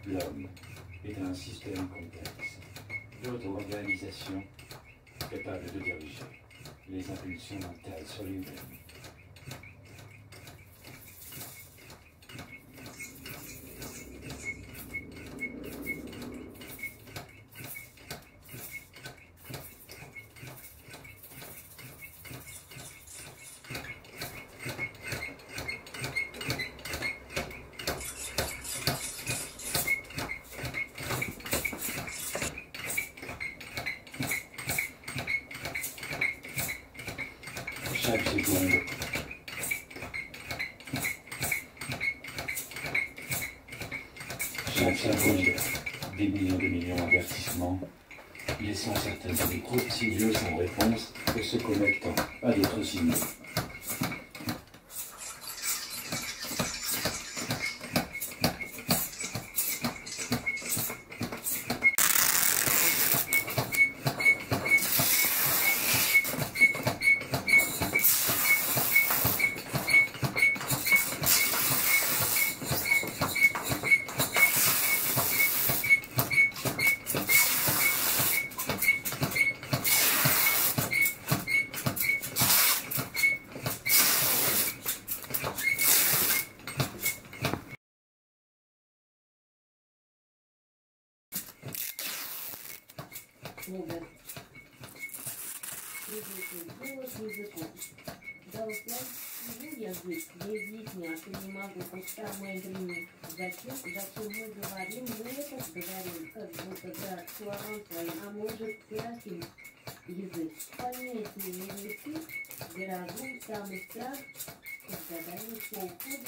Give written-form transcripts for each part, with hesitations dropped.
L'homme est un système complexe, d'auto-organisation capable de diriger les impulsions mentales sur lui-même. Chaque seconde, des millions d'avertissements, laissant certaines des groupes signaux sans réponse et se connectant à d'autres signaux. Язык не могу пускать мои длинные. Зачем мы говорим, мы это говорим, как будто да, словам своим, а может всяким язык. Понятие языки, где разум, самый страх, когда не уходит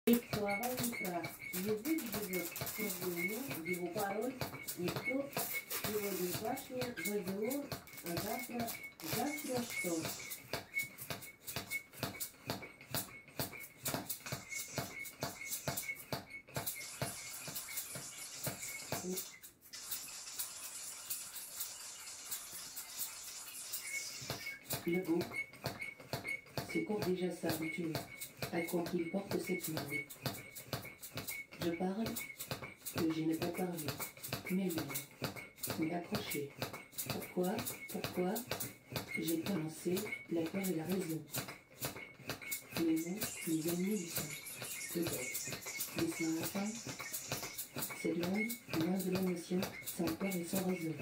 и слова не прав. Язык живет в кругу, его порой никто, сегодня башня, Вавилон, а завтра что? Le beau, c'est quoi déjà sa rupture, à quoi qu'il porte cette langue. Je parle, que je n'ai pas parlé, mais lui, m'accrocher. Pourquoi j'ai pensé la peur et la raison. Les mots, les ennemis du sang, peut-être, mais sans la fin, cette langue, loin de l'émotion, sans peur et sans raison.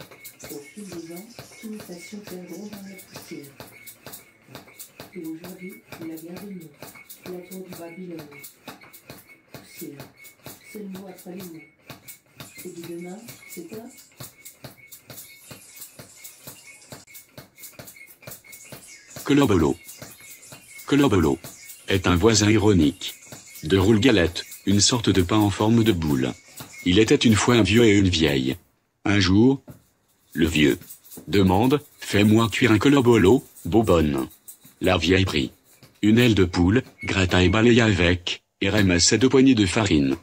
Au fil des ans, tous les passions perdront dans la poussière. Et aujourd'hui, la guerre des mots, la tour du Babylone. Poussière, c'est le mot après les mots. Et du demain, c'est quoi? Colobolo. Colobolo est un voisin ironique de roule-galette, une sorte de pain en forme de boule. Il était une fois un vieux et une vieille. Un jour, le vieux demande « Fais-moi cuire un colobolo, bobonne ». La vieille prit une aile de poule, gratta et balaya avec, et ramassait 2 poignées de farine.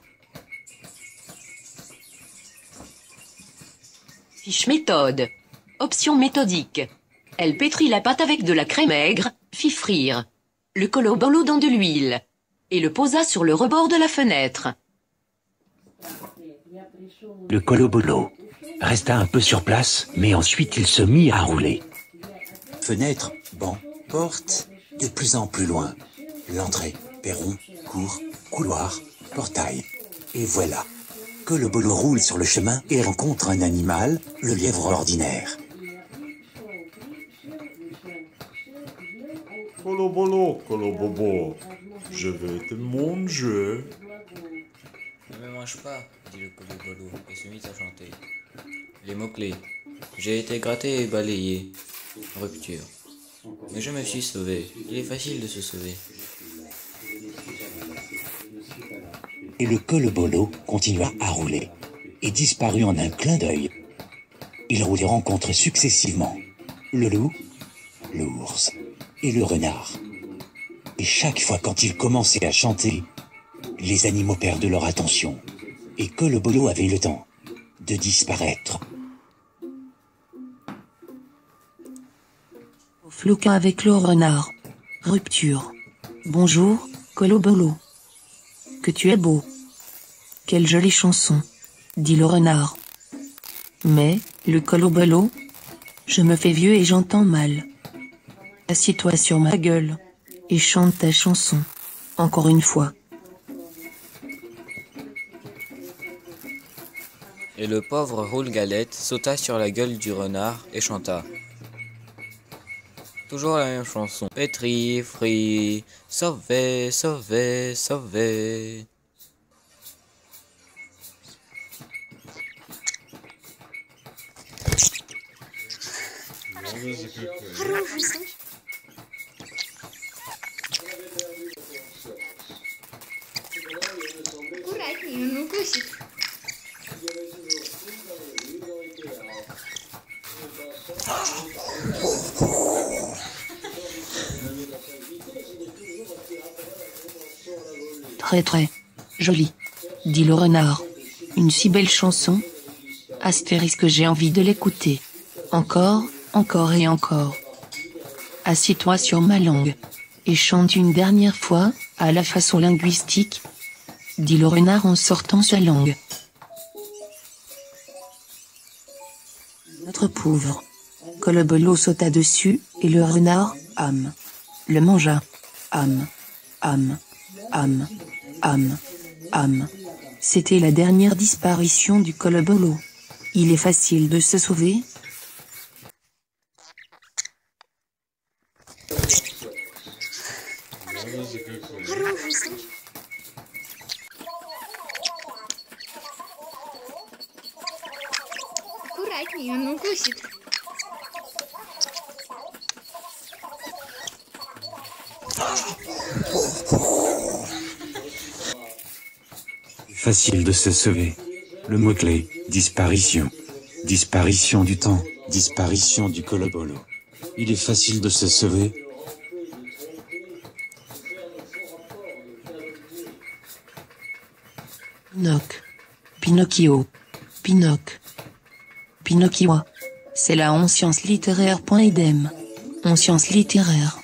Fiche méthode. Option méthodique. Elle pétrit la pâte avec de la crème aigre, fit frire le colobolo dans de l'huile, et le posa sur le rebord de la fenêtre. Le colobolo resta un peu sur place, mais ensuite il se mit à rouler. Fenêtre, banc, porte, de plus en plus loin. L'entrée, perron, cour, couloir, portail. Et voilà. Colobolo roule sur le chemin et rencontre un animal, le lièvre ordinaire. Colobolo, colobobo, je vais te manger. Ne me mange pas, dit le colobolo et se mit à chanter. Les mots-clés. J'ai été gratté et balayé. Rupture. Mais je me suis sauvé. Il est facile de se sauver. Et le colobolo continua à rouler, et disparut en un clin d'œil. Il roulait rencontre successivement le loup, l'ours et le renard. Et chaque fois quand il commençait à chanter, les animaux perdent leur attention, et colobolo avait le temps de disparaître. Floquin avec le renard. Rupture. Bonjour, colobolo. Que tu es beau. Quelle jolie chanson, dit le renard. Mais, le colobolo, je me fais vieux et j'entends mal. Assieds-toi sur ma gueule, et chante ta chanson, encore une fois. Et le pauvre Roule-Galette sauta sur la gueule du renard et chanta. Toujours la même chanson. Pétri, fri, sauvé, sauvé, sauvé. Аккуратнее, он укусит. Très très joli, dit le renard. Une si belle chanson. Astérisque, j'ai envie de l'écouter. Encore, encore et encore. Assieds-toi sur ma langue. Et chante une dernière fois, à la façon linguistique, dit le renard en sortant sa langue. Notre pauvre colobolo sauta dessus, et le renard, le mangea. Âme. C'était la dernière disparition du colobolo. Il est facile de se sauver. Аккуратнее, он укусит. Facile de se sauver. Le mot-clé, disparition. Disparition du temps, disparition du colobolo. Il est facile de se sauver. Pinocchio. Pinocchio. C'est la onscience littéraire.idem. Onscience littéraire.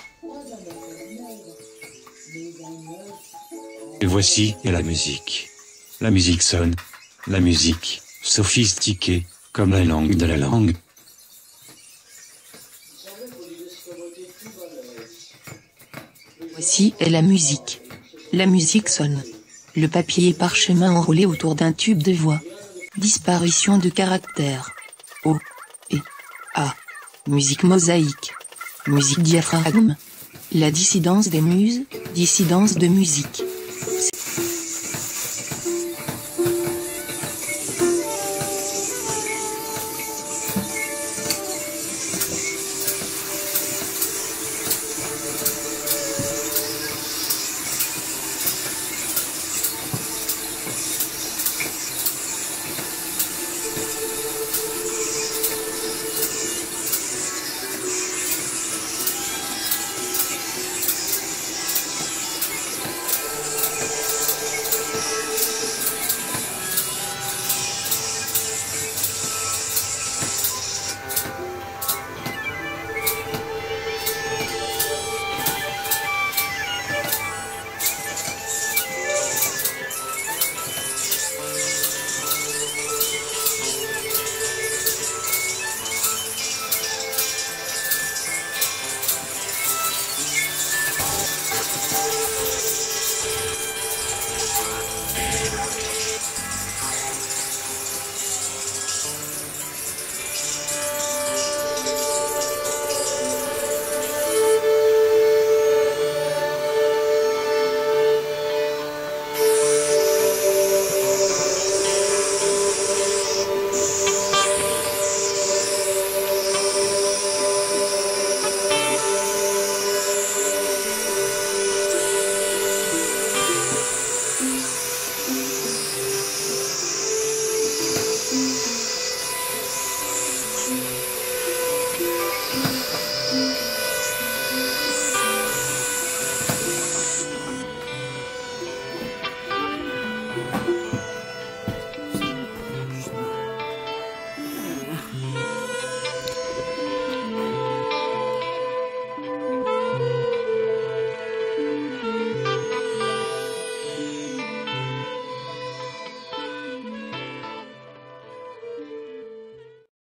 Et voici et la musique. La musique sonne. La musique, sophistiquée, comme la langue de la langue. Voici est la musique. La musique sonne. Le papier et parchemin enroulé autour d'un tube de voix. Disparition de caractères. O, E, A. Musique mosaïque. Musique diaphragme. La dissidence des muses, dissidence de musique.